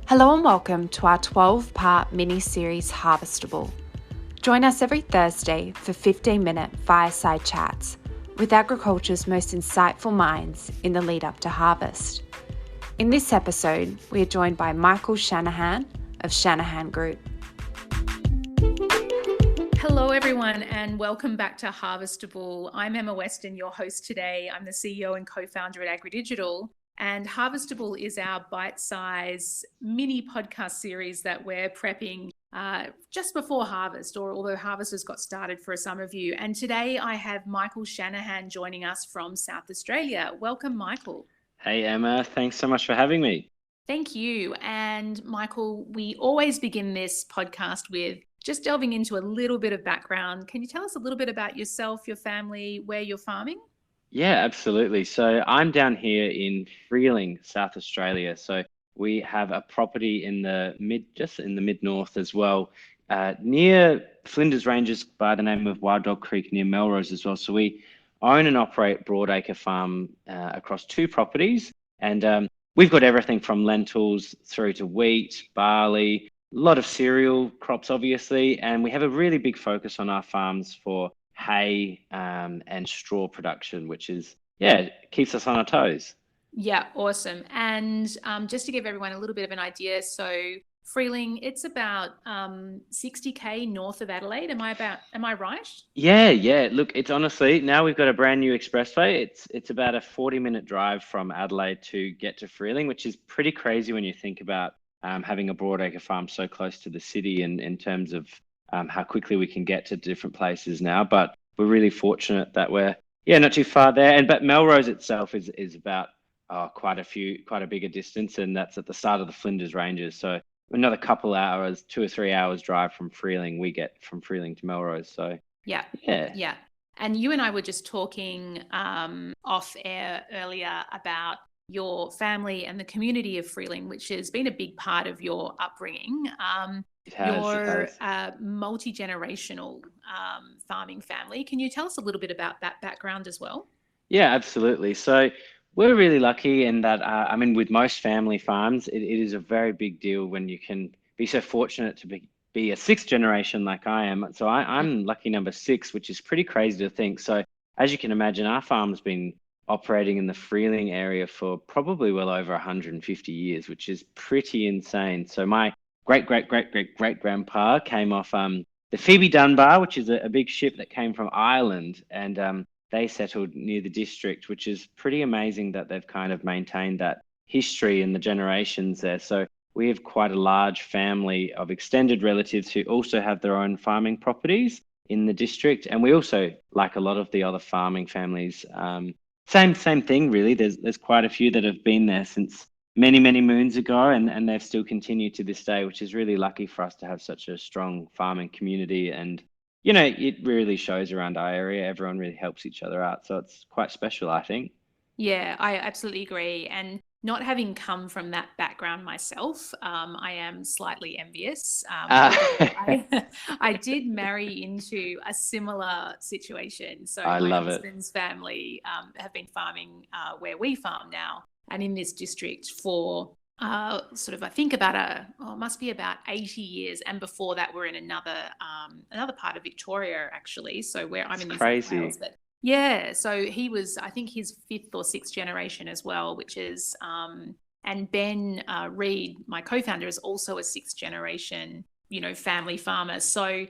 Hello and welcome to our 12-part mini-series Harvestable. Join us every Thursday for 15-minute fireside chats with agriculture's most insightful minds in the lead up to harvest. In this episode, we are joined by Michael Shanahan of Shanahan Group. Hello everyone and welcome back to Harvestable. I'm Emma Weston, your host today. I'm the CEO and co-founder at AgriDigital. And Harvestable is our bite-size mini podcast series that we're prepping just before harvest, or although harvest has got started for some of you. And today I have Michael Shanahan joining us from South Australia. Welcome, Michael. Hey, Emma. Thanks so much for having me. Thank you. And Michael, we always begin this podcast with just delving into a little bit of background. Can you tell us a little bit about yourself, your family, where you're farming? Yeah, absolutely. So I'm down here in Freeling, South Australia. So we have a property in the mid north as well, near Flinders Ranges by the name of Wild Dog Creek near Melrose as well. So we own and operate Broadacre Farm across two properties, and we've got everything from lentils through to wheat, barley, a lot of cereal crops, obviously, and we have a really big focus on our farms for hay and straw production, which keeps us on our toes. Yeah, awesome. And just to give everyone a little bit of an idea, so Freeling, it's about 60k north of Adelaide. Am I right? Yeah. Look, it's honestly, now we've got a brand new expressway. It's about a 40-minute drive from Adelaide to get to Freeling, which is pretty crazy when you think about having a broadacre farm so close to the city in terms of how quickly we can get to different places now. But we're really fortunate that we're not too far there. But Melrose itself is about quite a bigger distance, and that's at the start of the Flinders Ranges. So another couple hours, 2 or 3 hours drive from Freeling, we get from Freeling to Melrose. So yeah. And you and I were just talking off air earlier about your family and the community of Freeling, which has been a big part of your upbringing. it has. You're a multi-generational farming family. Can you tell us a little bit about that background as well? Yeah, absolutely. So we're really lucky in that, with most family farms, it is a very big deal when you can be so fortunate to be a sixth generation like I am. So I'm lucky number 6, which is pretty crazy to think. So as you can imagine, our farm's been operating in the Freeling area for probably well over 150 years, which is pretty insane. So my great-great-great-great-great-grandpa came off the Phoebe Dunbar, which is a big ship that came from Ireland, and they settled near the district, which is pretty amazing that they've kind of maintained that history in the generations there. So we have quite a large family of extended relatives who also have their own farming properties in the district. And we also, like a lot of the other farming families, same thing really. There's quite a few that have been there since many moons ago, and they've still continued to this day, which is really lucky for us to have such a strong farming community. And it really shows around our area. Everyone really helps each other out. So it's quite special, I think. Yeah, I absolutely agree. And not having come from that background myself, I am slightly envious. I did marry into a similar situation. So I my love it. husband's family have been farming where we farm now, and in this district for I think must be about 80 years, and before that we're in another part of Victoria actually. So where I'm in New South Wales, but yeah, so he was, I think, his 5th or 6th generation as well, which is and Ben Reed, my co-founder, is also a 6th generation family farmer. So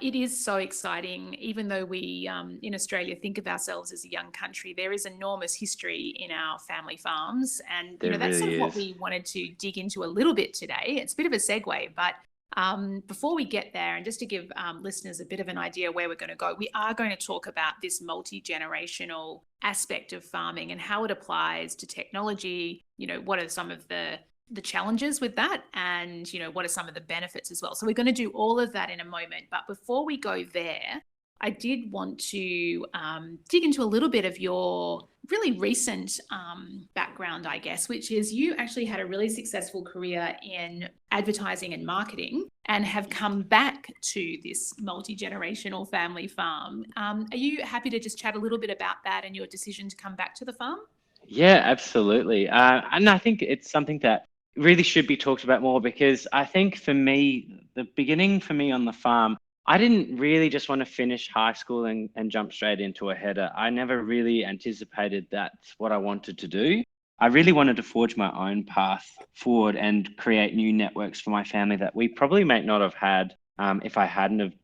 it is so exciting. Even though we in Australia think of ourselves as a young country, there is enormous history in our family farms, and that's sort of what we wanted to dig into a little bit today. It's a bit of a segue, but before we get there, and just to give listeners a bit of an idea where we're going to go, we are going to talk about this multi-generational aspect of farming and how it applies to technology. What are some of the challenges with that, and what are some of the benefits as well. So we're going to do all of that in a moment, but before we go there, I did want to dig into a little bit of your really recent background, I guess, which is you actually had a really successful career in advertising and marketing and have come back to this multi-generational family farm. Are you happy to just chat a little bit about that and your decision to come back to the farm? Yeah, absolutely. And I think it's something that really should be talked about more, because I think for me, the beginning for me on the farm, I didn't really just want to finish high school and jump straight into a header. I never really anticipated that's what I wanted to do. I really wanted to forge my own path forward and create new networks for my family that we probably might not have had if I hadn't have,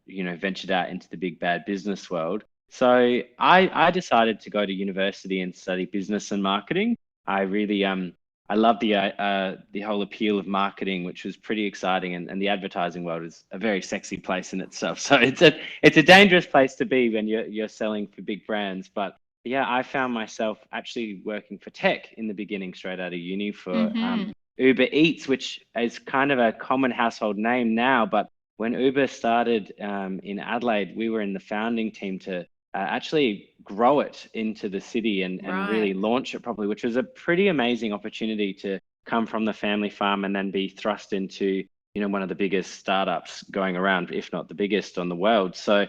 ventured out into the big bad business world. So I decided to go to university and study business and marketing. I really I love the whole appeal of marketing, which was pretty exciting, and the advertising world is a very sexy place in itself. So it's a dangerous place to be when you're selling for big brands. But yeah, I found myself actually working for tech in the beginning, straight out of uni for Uber Eats, which is kind of a common household name now. But when Uber started in Adelaide, we were in the founding team to actually grow it into the city and really launch it properly, which was a pretty amazing opportunity to come from the family farm and then be thrust into, one of the biggest startups going around, if not the biggest on the world. So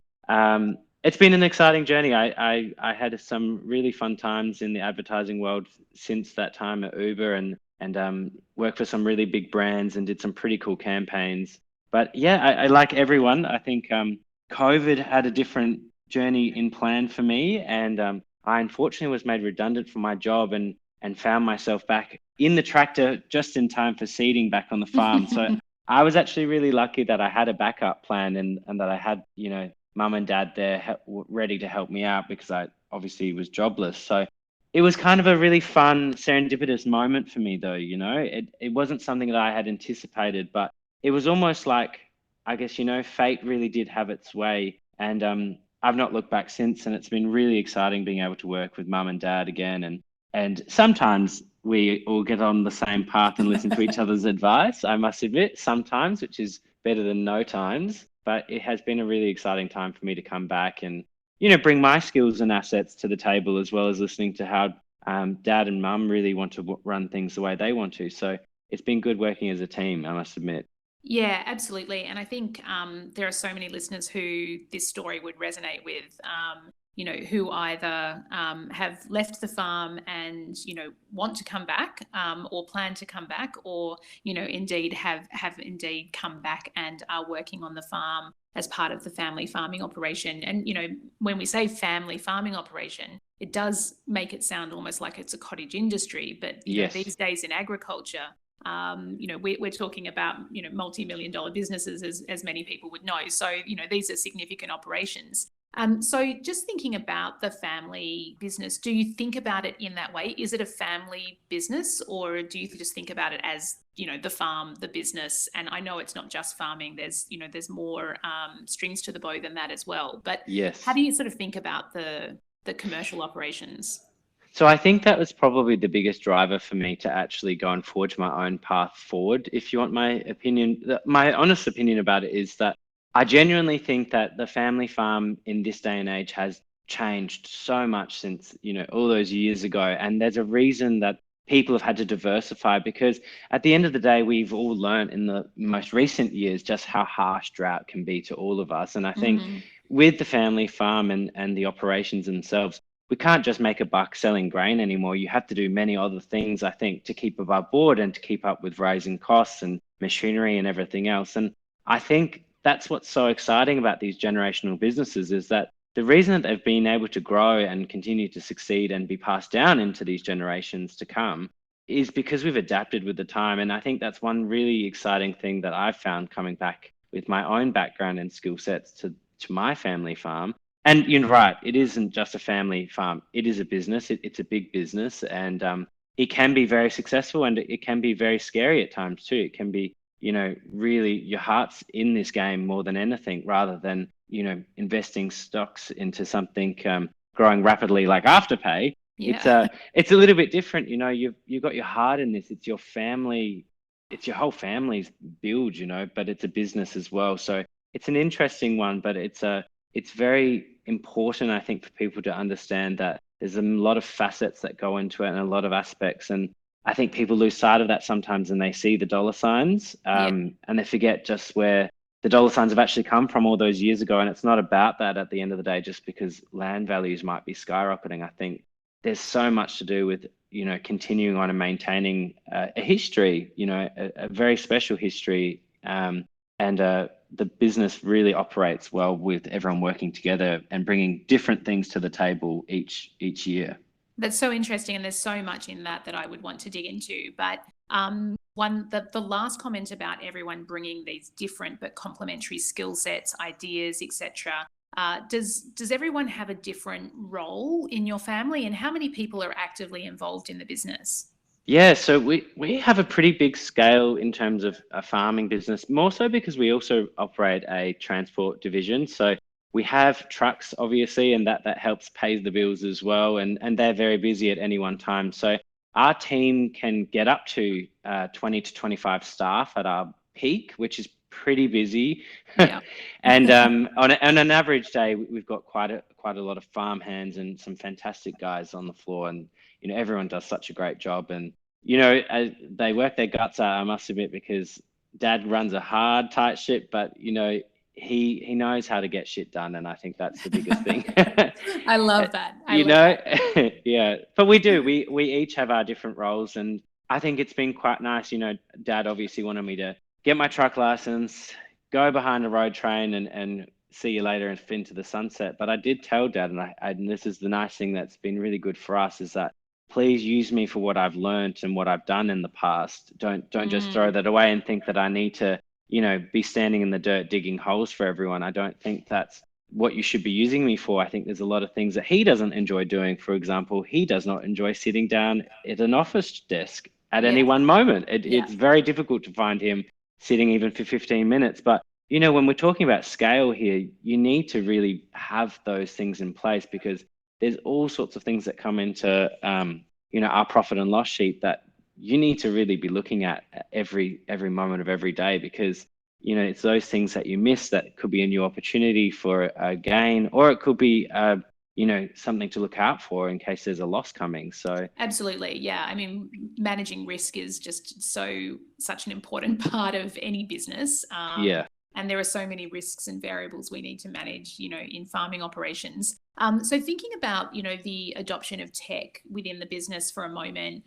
it's been an exciting journey. I had some really fun times in the advertising world since that time at Uber, and worked for some really big brands and did some pretty cool campaigns. But yeah, I like everyone. I think COVID had a different journey in plan for me, and I unfortunately was made redundant from my job and found myself back in the tractor just in time for seeding back on the farm. So I was actually really lucky that I had a backup plan, and that I had, mum and dad there ready to help me out, because I obviously was jobless. So it was kind of a really fun serendipitous moment for me, though. It wasn't something that I had anticipated, but it was almost like, I guess, fate really did have its way. And I've not looked back since, and it's been really exciting being able to work with mum and dad again. And sometimes we all get on the same path and listen to each other's advice, I must admit, sometimes, which is better than no times. But it has been a really exciting time for me to come back and, bring my skills and assets to the table, as well as listening to how dad and mum really want to run things the way they want to. So it's been good working as a team, I must admit. Yeah, absolutely. And I think there are so many listeners who this story would resonate with, who either have left the farm and, want to come back or plan to come back, or, indeed have indeed come back and are working on the farm as part of the family farming operation. And, when we say family farming operation, it does make it sound almost like it's a cottage industry. But Yes. These days in agriculture, we're talking about, multi-million-dollar businesses, as many people would know. So, these are significant operations. So just thinking about the family business, do you think about it in that way? Is it a family business, or do you just think about it as, the farm, the business? And I know it's not just farming. There's more strings to the bow than that as well. But Yes. How do you sort of think about the commercial operations? So I think that was probably the biggest driver for me to actually go and forge my own path forward. If you want my opinion, my honest opinion about it is that I genuinely think that the family farm in this day and age has changed so much since, all those years ago. And there's a reason that people have had to diversify, because at the end of the day, we've all learned in the most recent years just how harsh drought can be to all of us. And I think with the family farm and the operations themselves, we can't just make a buck selling grain anymore. You have to do many other things, I think, to keep above board and to keep up with rising costs and machinery and everything else. And I think that's what's so exciting about these generational businesses, is that the reason that they've been able to grow and continue to succeed and be passed down into these generations to come is because we've adapted with the time. And I think that's one really exciting thing that I've found coming back with my own background and skill sets to my family farm. And you're right, it isn't just a family farm. It is a business. It's a big business, and it can be very successful, and it can be very scary at times too. It can be, really your heart's in this game more than anything, rather than, investing stocks into something growing rapidly like Afterpay. Yeah. It's a little bit different. You've got your heart in this. It's your family. It's your whole family's build, but it's a business as well. So it's an interesting one, but it's very important, I think, for people to understand that there's a lot of facets that go into it and a lot of aspects. And I think people lose sight of that sometimes, and they see the dollar signs and they forget just where the dollar signs have actually come from all those years ago. And it's not about that at the end of the day, just because land values might be skyrocketing. I think there's so much to do with, continuing on and maintaining a history, a very special history. And the business really operates well with everyone working together and bringing different things to the table each year. That's so interesting, and there's so much in that I would want to dig into. But the last comment about everyone bringing these different but complementary skill sets, ideas, etc. Does everyone have a different role in your family, and how many people are actively involved in the business? Yeah, so we have a pretty big scale in terms of a farming business, more so because we also operate a transport division. So we have trucks, obviously, and that helps pay the bills as well. And they're very busy at any one time. So our team can get up to 20 to 25 staff at our peak, which is pretty busy. Yeah. And on an average day, we've got quite a lot of farm hands and some fantastic guys on the floor. And everyone does such a great job, and they work their guts out, I must admit, because Dad runs a hard, tight ship, but he knows how to get shit done, and I think that's the biggest thing. I love that. Yeah. But we each have our different roles, and I think it's been quite nice. Dad obviously wanted me to get my truck license, go behind a road train, and see you later and fin to the sunset. But I did tell Dad, and this is the nice thing that's been really good for us, is that please use me for what I've learned and what I've done in the past. Don't just throw that away and think that I need to, be standing in the dirt digging holes for everyone. I don't think that's what you should be using me for. I think there's a lot of things that he doesn't enjoy doing. For example, he does not enjoy sitting down at an office desk at any one moment. It's very difficult to find him sitting even for 15 minutes. But when we're talking about scale here, you need to really have those things in place, because there's all sorts of things that come into our profit and loss sheet that you need to really be looking at every moment of every day, because it's those things that you miss that could be a new opportunity for a gain, or it could be something to look out for in case there's a loss coming. So absolutely, yeah. I mean, managing risk is just such an important part of any business. And there are so many risks and variables we need to manage, in farming operations. So thinking about, the adoption of tech within the business for a moment,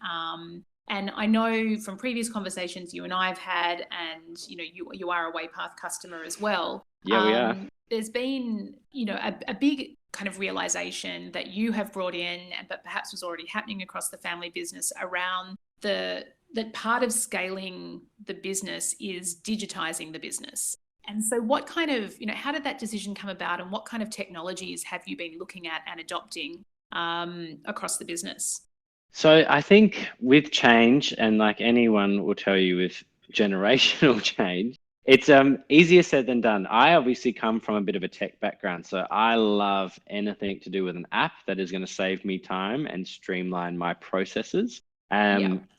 and I know from previous conversations you and I have had, and, you are a Waypath customer as well. Yeah, we are. There's been, a big kind of realization that you have brought in, but perhaps was already happening across the family business, around that part of scaling the business is digitizing the business. And so what kind of, how did that decision come about, and what kind of technologies have you been looking at and adopting across the business? So I think with change, and like anyone will tell you with generational change, it's easier said than done. I obviously come from a bit of a tech background, so I love anything to do with an app that is going to save me time and streamline my processes.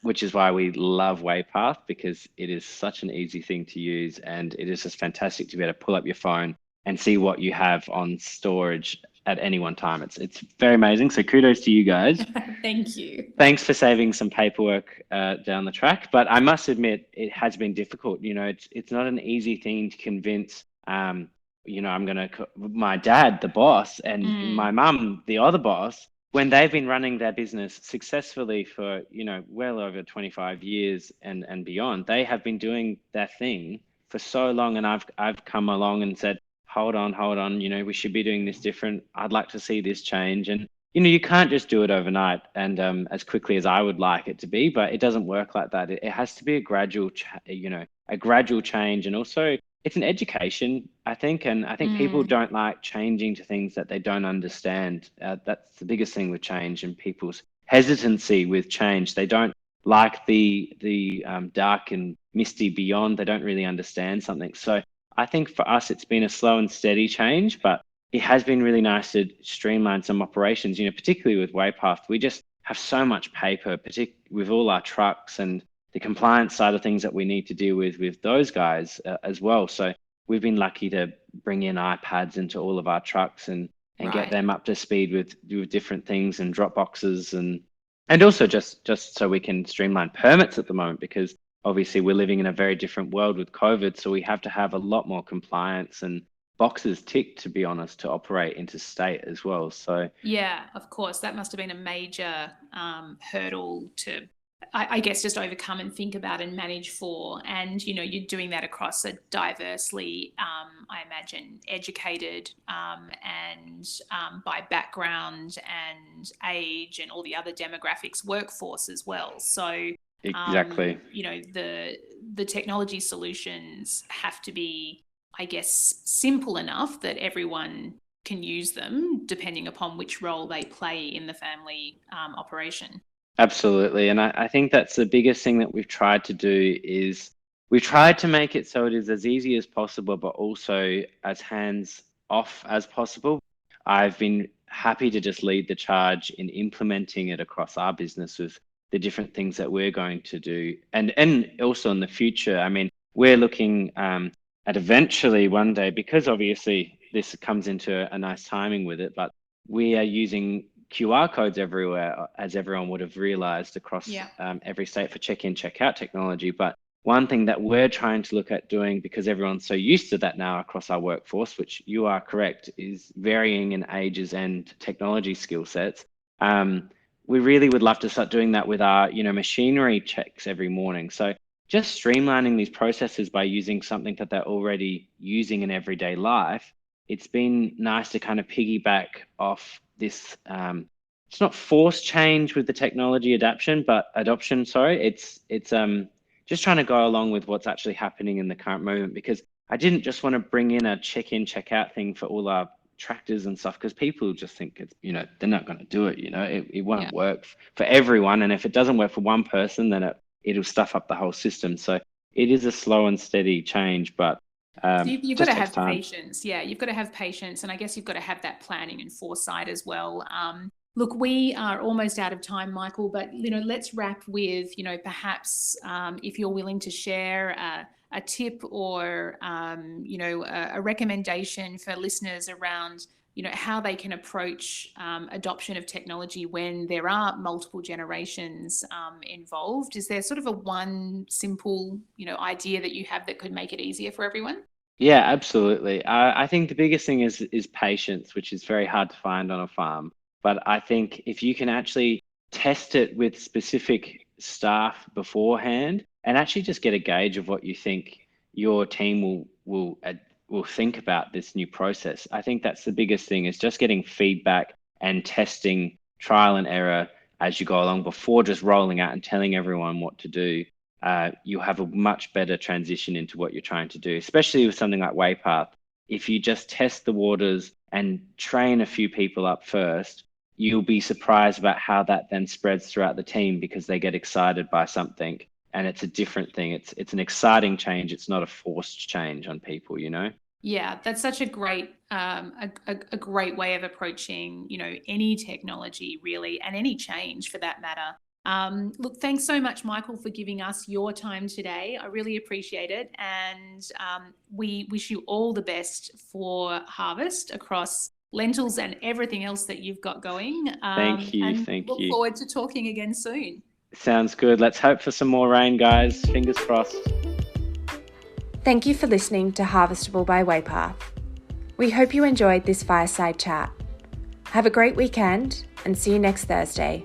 Which is why we love Waypath, because it is such an easy thing to use, and it is just fantastic to be able to pull up your phone and see what you have on storage at any one time. It's very amazing. So kudos to you guys. Thank you. Thanks for saving some paperwork down the track. But I must admit, it has been difficult. It's not an easy thing to convince. I'm going to my dad, the boss, and my mum, the other boss, when they've been running their business successfully for, well over 25 years and beyond. They have been doing their thing for so long, and I've come along and said, hold on, we should be doing this different. I'd like to see this change. And, you can't just do it overnight and as quickly as I would like it to be, but it doesn't work like that. It has to be a gradual, a gradual change. And also it's an education, I think. And I think people don't like changing to things that they don't understand. That's the biggest thing with change, and people's hesitancy with change. They don't like the dark and misty beyond. They don't really understand something. So I think for us, it's been a slow and steady change, but it has been really nice to streamline some operations, particularly with Waypath. We just have so much paper, particularly with all our trucks and the compliance side of things that we need to deal with those guys as well. So we've been lucky to bring in iPads into all of our trucks and get them up to speed with different things and drop boxes, and also just so we can streamline permits at the moment, because obviously we're living in a very different world with COVID. So we have to have a lot more compliance and boxes ticked, to be honest, to operate interstate as well. So yeah, of course, that must have been a major hurdle to, I guess, just overcome and think about and manage for. And, you know, you're doing that across a diversely, I imagine, educated and by background and age and all the other demographics workforce as well. So, exactly. you know, the technology solutions have to be, I guess, simple enough that everyone can use them depending upon which role they play in the family operation. Absolutely. And I think that's the biggest thing that we've tried to do is we've tried to make it so it is as easy as possible, but also as hands off as possible. I've been happy to just lead the charge in implementing it across our business with the different things that we're going to do. And also in the future, I mean, we're looking at eventually one day, because obviously this comes into a nice timing with it, but we are using QR codes everywhere, as everyone would have realized across every state for check-in, check-out technology. But one thing that we're trying to look at doing, because everyone's so used to that now across our workforce, which you are correct, is varying in ages and technology skill sets. We really would love to start doing that with our, you know, machinery checks every morning. So just streamlining these processes by using something that they're already using in everyday life. It's been nice to kind of piggyback off this. It's not forced change with the technology adoption. Sorry, it's just trying to go along with what's actually happening in the current moment, because I didn't just want to bring in a check-in, check-out thing for all our tractors and stuff, because people just think it's, you know, they're not going to do it. You know, it won't work for everyone, and if it doesn't work for one person, then it'll stuff up the whole system. So it is a slow and steady change, but so you've got to have time. patience. Yeah, you've got to have patience. And I guess you've got to have that planning and foresight as well. Look, we are almost out of time, Michael, but, you know, let's wrap with, you know, perhaps if you're willing to share a tip or, you know, a recommendation for listeners around, you know, how they can approach adoption of technology when there are multiple generations involved. Is there sort of a one simple, you know, idea that you have that could make it easier for everyone? Yeah, absolutely. I think the biggest thing is patience, which is very hard to find on a farm. But I think if you can actually test it with specific staff beforehand and actually just get a gauge of what you think your team will think about this new process. I think that's the biggest thing, is just getting feedback and testing, trial and error as you go along before just rolling out and telling everyone what to do. You'll have a much better transition into what you're trying to do, especially with something like Waypath. If you just test the waters and train a few people up first, you'll be surprised about how that then spreads throughout the team, because they get excited by something and it's a different thing. It's an exciting change. It's not a forced change on people, you know? Yeah, that's such a great a great way of approaching, you know, any technology really, and any change for that matter. Look, thanks so much, Michael, for giving us your time today. I really appreciate it. And we wish you all the best for harvest across lentils and everything else that you've got going. Thank you. And Thank look you. forward to talking again soon. Sounds good. Let's hope for some more rain, guys. Fingers crossed. Thank you for listening to Harvestable by Waypath. We hope you enjoyed this fireside chat. Have a great weekend and see you next Thursday.